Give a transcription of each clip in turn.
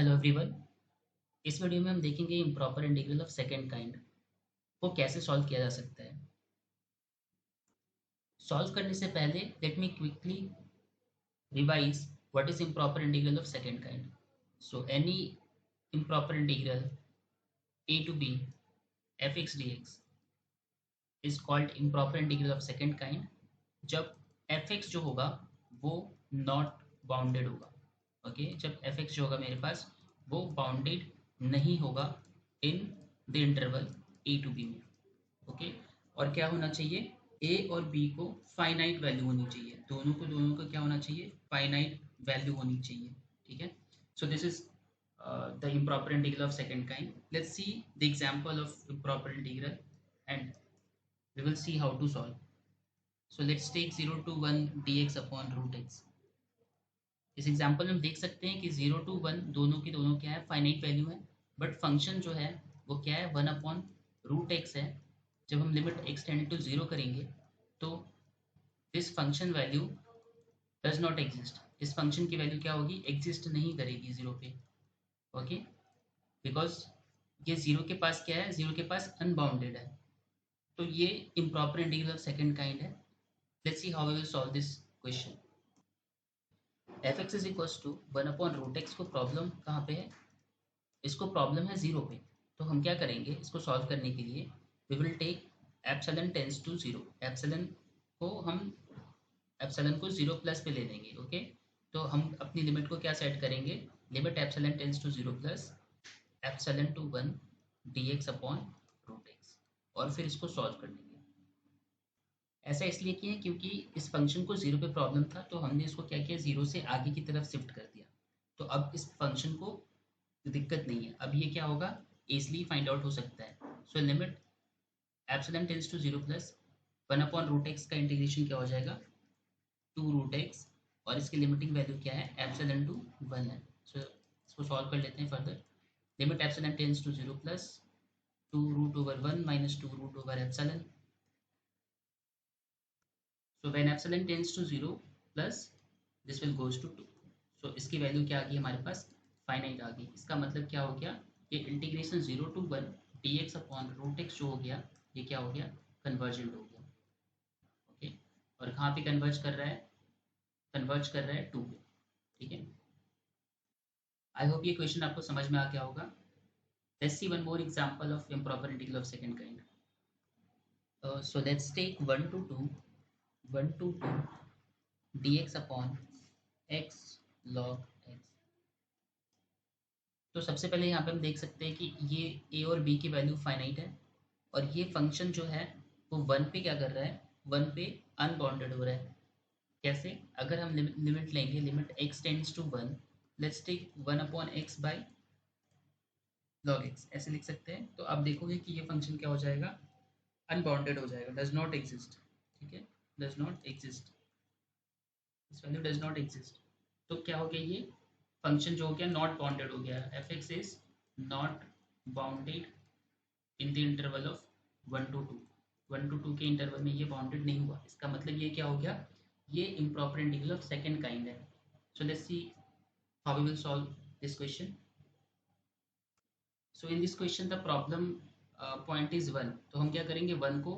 Hello everyone. इस video में हम देखेंगे improper integral of second kind को कैसे सॉल्व किया जा सकता है। सॉल्व करने से पहले let me quickly revise what is improper integral of second kind. So any improper integral a to b fx dx is called improper integral of second kind जब fx जो होगा वो नॉट बाउंडेड होगा। Okay जब fx जो होगा मेरे पास वो बाउंडेड नहीं होगा in the interval a to b में। ओके और क्या होना चाहिए, a और b को फाइनाइट वैल्यू होनी चाहिए, दोनों को क्या होना चाहिए, फाइनाइट वैल्यू होनी चाहिए। ठीक है, so this is the improper integral of second kind. Let's see the example of improper integral and we will see how to solve. So let's take 0 to 1 dx upon root x. इस example में हम देख सकते हैं कि 0 to 1 दोनों की दोनों क्या है, फाइनाइट वैल्यू है, बट फंक्शन जो है वो क्या है, 1 अपॉन रूट एक्स है। जब हम लिमिट x टेंडिंग टू 0 करेंगे तो this function value does not exist, इस फंक्शन की वैल्यू क्या होगी, एग्जिस्ट नहीं करेगी 0 पे। ओके बिकॉज ये 0 के पास क्या है, 0 के पास अनबाउंडेड है, तो ये improper integral of second kind है। Let's see how we will solve this question. F x is equals to 1 upon root x को प्रॉब्लम कहाँ पे है, इसको प्रॉब्लम है 0 पे। तो हम क्या करेंगे, इसको सॉल्व करने के लिए we will take epsilon tends to 0, epsilon को हम एप्सिलॉन को 0 प्लस पे ले लेंगे। ओके तो हम अपनी लिमिट को क्या सेट करेंगे, limit epsilon tends to 0 plus epsilon to 1 dx upon root x और फिर इसको सॉल्व कर लेंगे। ऐसा इसलिए किया क्योंकि इस फंक्शन को 0 पे प्रॉब्लम था, तो हमने इसको क्या किया, 0 से आगे की तरफ शिफ्ट कर दिया। तो अब इस फंक्शन को दिक्कत नहीं है, अब ये क्या होगा, इजली फाइंड आउट हो सकता है। So limit epsilon tends to 0 plus 1 upon root x का इंटीग्रेशन क्या हो जाएगा, 2 रूट एक्स, और इसकी लिमिटिंग वैल्यू क्या है, एप्सिलॉन टू 1 है। सो इसको सॉल्व कर लेते हैं further. Limit epsilon tends to 0 plus 2 root over 1 minus 2 root over epsilon. So when epsilon tends to 0 plus this will goes to 2. So इसकी वैल्यू क्या आ गई हमारे पास, फाइनाइट आ गई। इसका मतलब क्या हो गया, ये integration 0 to 1 dx upon root x जो हो गया, ये क्या हो गया, कन्वर्जेंट हो गया। ओके और कहाँ पे कन्वर्ज कर रहा है, कन्वर्ज कर रहा है 2 पे। ठीक है, आई होप ये क्वेश्चन आपको समझ में आ गया होगा। Let's see one more example of improper integral of second kind. So let's take 1 to 2 dx upon x log x। तो सबसे पहले यहाँ पे हम देख सकते हैं कि ये a और b की वैल्यू फाइनाइट है, और ये फंक्शन जो है वो 1 पे क्या कर रहा है, 1 पे अनबाउंडेड हो रहा है। कैसे, अगर हम लिमिट लेंगे, limit x tends to 1, let's take 1 upon x by log x, ऐसे लिख सकते हैं। तो आप देखोगे कि ये फंक्शन क्या हो जाएगा, अनबाउंडेड हो जाएगा, डज नॉट एग्जिस्ट। ठीक है, does not exist, this value does not exist. तो क्या हो गया, ये फंक्शन जो हो गया नॉट बाउंडेड हो गया, F x is not bounded in the interval of 1 to 2, 1 to 2 के इंटरवल में ये बाउंडेड नहीं हुआ। इसका मतलब ये क्या हो गया, ये improper integral of second kind है। So let's see how we will solve this question. So in this question the problem point is 1, तो हम क्या करेंगे, 1 को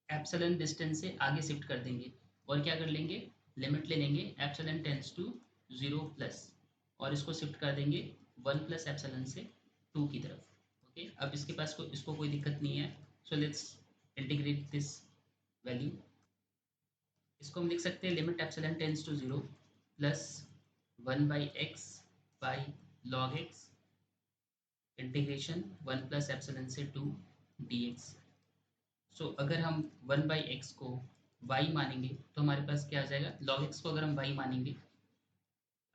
एप्सिलॉन डिस्टेंस से आगे शिफ्ट कर देंगे और क्या कर लेंगे, लिमिट ले लेंगे एप्सिलॉन टेंड्स टू 0 प्लस, और इसको शिफ्ट कर देंगे 1 प्लस एप्सिलॉन से 2 की तरफ। ओके अब इसके पास इसको कोई दिक्कत नहीं है। So let's integrate this value. इसको हम लिख सकते हैं limit epsilon tends to 0 plus 1 by x by log x integration 1 plus epsilon से 2 dx। सो अगर हम 1 बाई एक्स को y मानेंगे तो हमारे पास क्या आ जाएगा, log x को अगर हम y मानेंगे,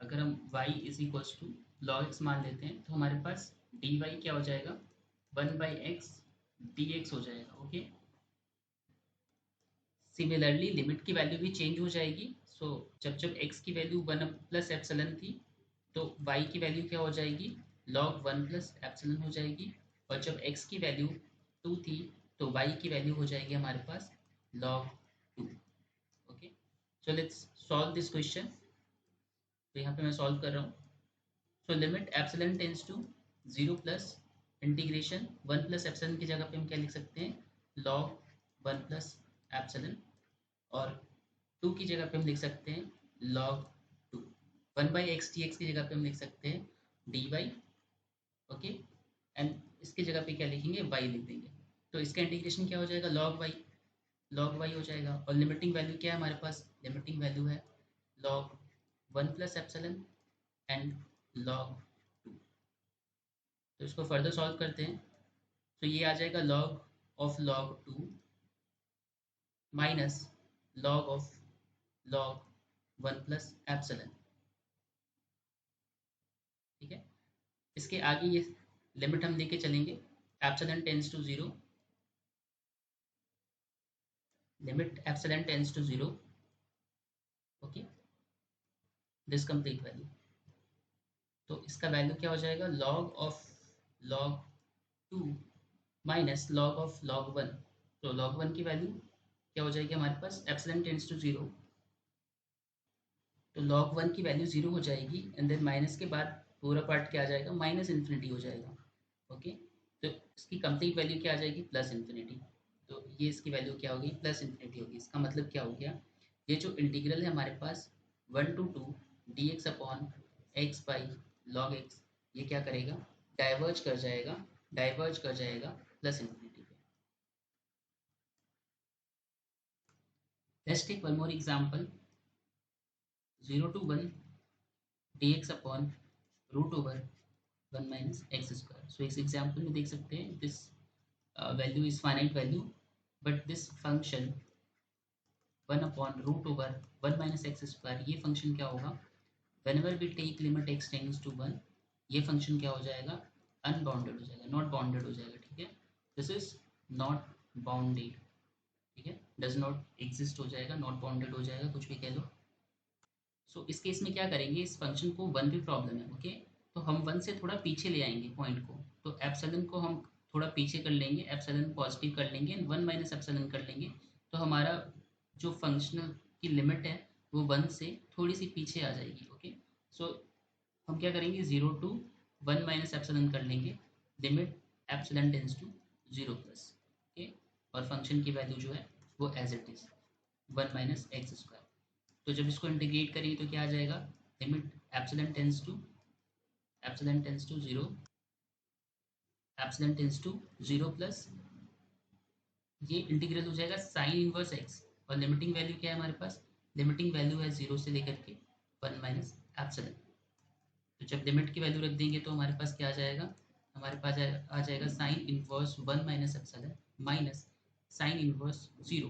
अगर हम y is equals to log x मान लेते हैं तो हमारे पास dy क्या हो जाएगा, 1 बाई एक्स dx हो जाएगा। ओके सिमिलरली लिमिट की वैल्यू भी चेंज हो जाएगी। सो जब x की वैल्यू 1 प्लस एप्सिलॉन थी तो y की वैल्यू क्या हो जाएगी, log 1 प्लस एप्सिलॉन हो जाएगी, और जब x की वैल्यू 2 थी तो y की वैल्यू हो जाएगी हमारे पास log 2। Okay so let's solve this question. तो यहाँ पे मैं सॉल्व कर रहा हूँ। So limit epsilon tends to 0 plus integration 1 plus epsilon की जगह पे हम क्या लिख सकते हैं लॉग 1 प्लस एप्सिलॉन, और 2 की जगह पे हम लिख सकते हैं log 2। 1 by x D x की जगह पे हम लिख सकते हैं डी वाई। ओके, एंड इसकी जगह पे क्या लिखेंगे वाई लिख देंगे। तो इसका इंटीग्रेशन क्या हो जाएगा लॉग वाई हो जाएगा। और लिमिटिंग वैल्यू क्या है हमारे पास, लिमिटिंग वैल्यू है log 1 plus epsilon and log 2। तो इसको फर्दर सॉल्व करते हैं। तो ये आ जाएगा log of log 2 minus log of log 1 plus epsilon. ठीक है, इसके आगे ये लिमिट हम लेके चलेंगे epsilon tends to 0, limit epsilon tends to 0। Okay, this complete value, तो इसका वैल्यू क्या हो जाएगा log of log 2 minus log of log 1। तो लॉग 1 की वैल्यू क्या हो जाएगी हमारे पास एप्सिलॉन टेंस टू 0, तो log 1 की वैल्यू 0 हो जाएगी एंड देन माइनस के बाद पूरा पार्ट क्या आ जाएगा माइनस इन्फिनिटी हो जाएगा। ओके, तो इसकी कंप्लीट वैल्यू क्या आ जाएगी प्लस इन्फिनिटी। तो ये इसकी वैल्यू क्या होगी प्लस इन्फिनिटी होगी। इसका मतलब क्या हो गया, ये जो इंटीग्रल है हमारे पास 1 to 2 d x upon x by log x, ये क्या करेगा डाइवर्ज कर जाएगा प्लस इन्फिनिटी पे। Let's take one more example 0 to 1 dx upon root over 1 minus x square. So इस एग्जाम्पल में देख सकते हैं this value is finite value, but this function 1 upon root over 1 minus x square, ये function क्या होगा whenever we take limit x tends to 1, ये function क्या हो जाएगा अनबाउंडेड हो जाएगा, नॉट बाउंडेड हो जाएगा। ठीक है, दिस इज नॉट बाउंडेड, ठीक है, डज नॉट एग्जिस्ट हो जाएगा, नॉट बाउंडेड हो जाएगा, कुछ भी कह लो। सो इस केस में क्या करेंगे, इस फंक्शन को 1 पे प्रॉब्लम है। ओके, तो हम 1 से थोड़ा पीछे ले आएंगे पॉइंट को, तो एप्सिलॉन को हम थोड़ा पीछे कर लेंगे, एप्सिलॉन पॉजिटिव कर लेंगे एंड 1 माइनस एप्सिलॉन कर लेंगे। तो हमारा जो फंक्शनल की लिमिट है वो 1 से थोड़ी सी पीछे आ जाएगी। ओके, सो हम क्या करेंगे 0 to 1 माइनस एप्सिलॉन कर लेंगे, limit epsilon tends to 0 plus. Okay, और फंक्शन की वैल्यू जो है वो as it is 1 minus x square. तो जब इसको इंटीग्रेट करेंगे तो क्या आ जाएगा limit epsilon tends to 0, epsilon tends to 0 plus ये इंटीग्रल हो जाएगा साइन इनवर्स एक्स, और लिमिटिंग वैल्यू क्या है हमारे पास, लिमिटिंग वैल्यू है 0 से लेकर के 1 माइनस एप्सिलॉन। तो जब लिमिट की वैल्यू रख देंगे तो हमारे पास क्या आ जाएगा, हमारे पास आ जाएगा sine inverse 1 minus epsilon minus sine inverse 0।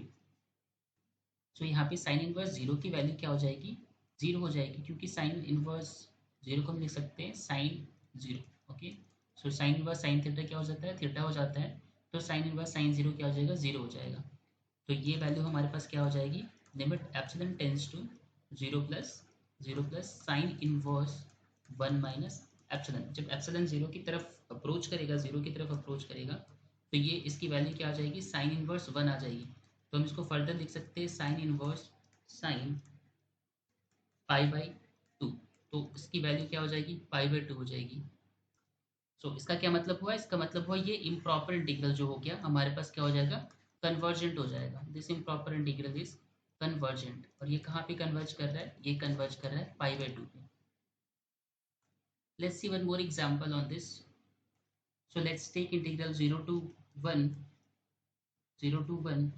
सो यहाँ पे साइन इनवर्स 0 की वैल्यू क्या हो जाएगी 0 हो जाएगी, क्योंकि साइन इनवर्स 0 को हम लिख सकते हैं sine 0। Okay, so sine inverse sine theta क्या हो जाता है थीटा हो जाता है, तो साइन इनवर्स साइन 0 क्या हो जाएगा 0 हो जाएगा। तो ये वैल्यू हमारे पास क्या हो जाएगी limit epsilon tends to 0 plus sine inverse 1 minus epsilon. जब एप्सिलॉन 0 की तरफ अप्रोच करेगा, 0 की तरफ अप्रोच करेगा, तो ये इसकी वैल्यू क्या आ जाएगी साइन इनवर्स 1 आ जाएगी। तो हम इसको फर्दर लिख सकते हैं sign inverse sine pi by 2, तो इसकी वैल्यू क्या हो जाएगी पाई बाई 2 हो जाएगी। सो इसका क्या मतलब हुआ, इसका मतलब हुआ ये इम्प्रॉपर इंटीग्रल जो हो गया हमारे पास क्या हो जाएगा कन्वर्जेंट हो जाएगा। This improper integral is convergent, और ये कहाँ पे कन्वर्ज कर रहा है, ये कन्वर्ज कर रहा है पाई बाई 2 पे। Let's see one more example on this. So let's take integral 1 0 to 1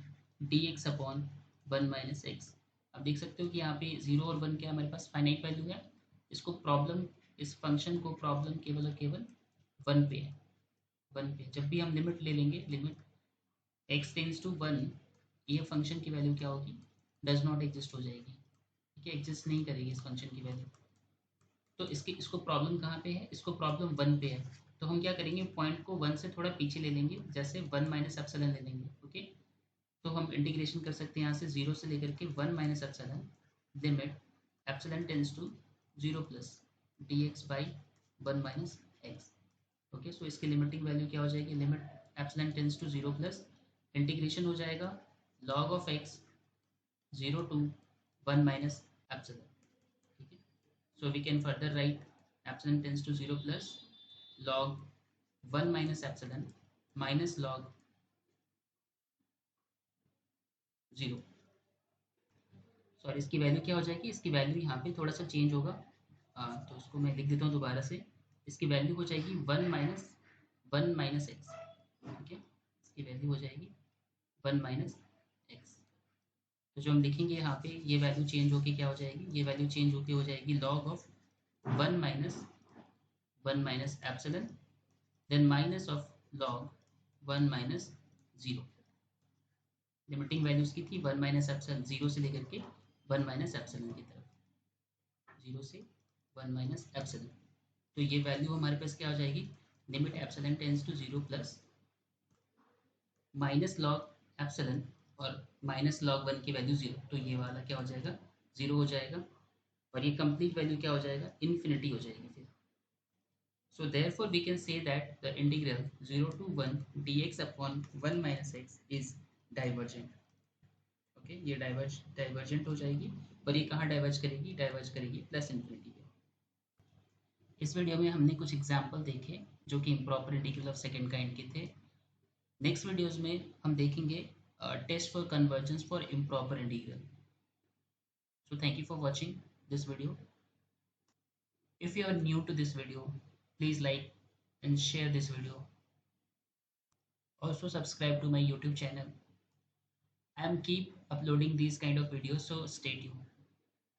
dx upon 1 minus x. अब देख सकते हो कि यहाँ पे 0 और 1 क्या हमारे पास फाइनाइट वैल्यू है। इसको प्रॉब्लम, इस फंक्शन को प्रॉब्लम केवल और केवल 1 पे है, 1 पे। जब भी हम लिमिट ले लेंगे, लिमिट x टेंस टू 1, ये फंक्शन की वैल्यू क्या होगी डज नॉट एग्जिस्ट हो जाएगी। ठीक है, एग्जिस्ट नहीं करेगी इस फंक्शन की वैल्यू। तो इसको प्रॉब्लम कहाँ पे है, इसको प्रॉब्लम 1 पे है। तो हम क्या करेंगे पॉइंट को 1 से थोड़ा पीछे ले लेंगे, जैसे 1 माइनस एप्सिलॉन ले लेंगे। ओके, तो हम इंटीग्रेशन कर सकते हैं यहाँ से 0 से लेकर के 1 minus epsilon, limit epsilon tends to 0 plus d x by 1 minus x. Okay, so इसकी लिमिटिंग वैल्यू क्या हो जाएगी, limit epsilon tends to 0 plus integration हो जाएगा log of x 0 to 1 minus epsilon. ठीक है, so we can further write epsilon tends to 0 plus log 1 minus epsilon minus log 0। Sorry, इसकी value क्या हो जाएगी, इसकी वैल्यू यहाँ पे थोड़ा सा चेंज होगा। तो उसको मैं लिख देता हूँ दोबारा से। इसकी वैल्यू हो जाएगी 1 माइनस एक्स। ठीक है, इसकी वैल्यू हो जाएगी 1 माइनस एक्स। तो जो हम लिखेंगे यहाँ पे, ये वैल्यू चेंज होके क्या हो जाएगी, ये वैल्यू चेंज होके हो जाएगी log of 1 minus epsilon then minus of log 1 minus 0। Limiting values की थी 1 माइनस एप्सिलन, 0 से लेकर के 1 माइनस एप्सिलन की तरफ, 0 से 1 माइनस एप्सिलन। तो ये वैल्यू हमारे पास क्या हो जाएगी, limit epsilon tends to 0 plus minus log epsilon और माइनस लॉग 1 की वैल्यू 0। तो ये वाला क्या हो जाएगा, 0 हो जाएगा, और ये कंप्लीट वैल्यू क्या हो जाएगा, इन्फिनिटी हो जाएगी फिर। So therefore we can say that the integral 0 to 1 dx upon 1 minus x is divergent। Okay, ये डाइवर्जेंट हो जाएगी, और ये कहाँ डाइवर्ज करेगी, डाइवर्ज करेगी प्लस इन्फिनिटी पे। इस वीडियो में हमने कुछ एग्जाम्पल देखे जो कि improper integral of second kind के थे। नेक्स्ट वीडियोस में हम देखेंगे test for convergence for improper integral. So thank you for watching this video. If you are new to this video, please like and share this video. Also subscribe to my YouTube channel. I am keep uploading these kind of videos, so stay tuned.